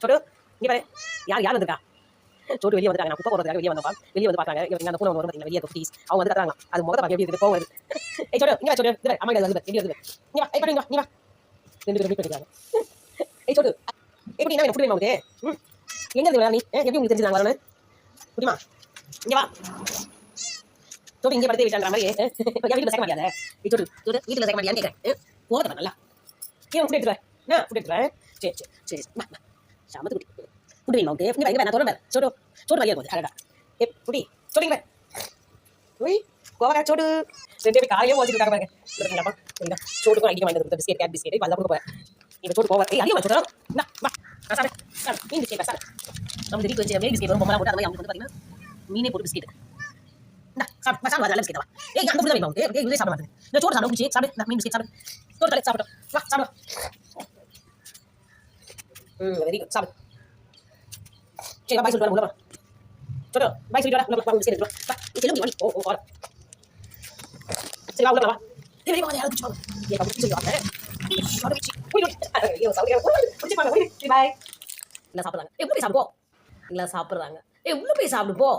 சோட்டு இங்கே பாரு யார் வந்திருக்கா சோட்டு வெளியே வந்துட்டாங்க நான் குப்பை போடுறதுக்காக வெளியே வந்தப்பா வெளியே வந்து பார்த்தாங்க இவங்க அந்த பூனை வரும் பார்த்தீங்கன்னா வெளியே குட்டீஸ் அவங்க வந்து கத்துறாங்க அது முகத்தை பார்க்க எப்படி இருக்குது போகுது ஏய் சோட்டு இங்கே சோட்டு இது அம்மா வந்து வெளியே வந்து நீ வா ஏய் பண்ணி நீ வா ரெண்டு பேரும் மீட் பண்ணிக்கிறாங்க ஏய் சோட்டு எப்படி என்ன ஃபுட் வேணுமா எங்க இருந்து நீ எப்படி உங்களுக்கு தெரிஞ்சுதாங்க வரணும் முடியுமா இங்கே வா சோட்டு இங்கே படுத்தே விட்டான்ற மாதிரி வீட்டில் சேர்க்க மாட்டியாத ஏய் சோட்டு சோட்டு வீட்டில் சேர்க்க மாட்டியான்னு கேட்குறேன் போகிறத நல்லா ஏன் ஃபுட் எடுத்துறேன் நான் ஃபுட் எடுத்துறேன் சரி சரி சரி சாமத்து குட்டி ஃபுட் வேணுமா உனக்கு இங்கே வைங்க நான் சொல்கிறேன் சோட்டு சோட்டு வழியாக போகுது அடடா ஏ குட்டி சொல்லுங்க ஒய் கோவரா சோடு ரெண்டு பேரும் காலையே ஓடிட்டு பாருங்க சரிங்களா சோட்டுக்கும் ஐடியா வாங்கி கொடுத்த பிஸ்கெட் கேட் பிஸ்கெட் இப்போ அதெல்லாம் போவேன் இப்போ சோட்டு போவேன் ஏய் அதிகமாக சொல்கிறோம் வா சாப்பிடு சாப்பிடு மீன் பிஸ்கெட் சாப்பிடு நம்ம வீட்டுக்கு வச்சு மீன் பிஸ்கெட் வரும் பொம்மலாம் போட்டு அது மாதிரி அவங்களுக்கு வந்து பார்த்தீங்கன்னா மீனே போட்டு பிஸ்கெட் சாப்பிடு சாப்பிடு நல்ல பிஸ்கெட் வா ஏய் அந்த ஃபுட் வேணுமா உனக்கு இதே சாப்பிட மாட்டேன் இந்த சோடு சாப்பிட குச்சி சாப்பிடு மீன் பிஸ்கெட் சாப்பிடு சோடு தலை சாப்பிடும் வா சாப்பிடு வெரி குட் சாப்பிடு சரி பாய் சொல்லிட்டு வர சோடு பாய் சொல்லிட்டு வர உள்ள பிஸ்கெட் எடுத்துரும் வா நீ செல்லும் வாடி ஓ வா சரி வா உள்ள வா ஏய் வா யாரும் குச்சி ஏய் பாபு குச்சி வாங்க சாப்பிடு குச்சி போய் ஐயோ சாப்பிடு குச்சி பாருங்க போய் பாய் இல்ல சாப்பிடுறாங்க ஏய் உள்ள போய் சாப்பிடு போ இல்ல சாப்பிடுறாங்க ஏய் உள்ள போய் சாப்பிடு போ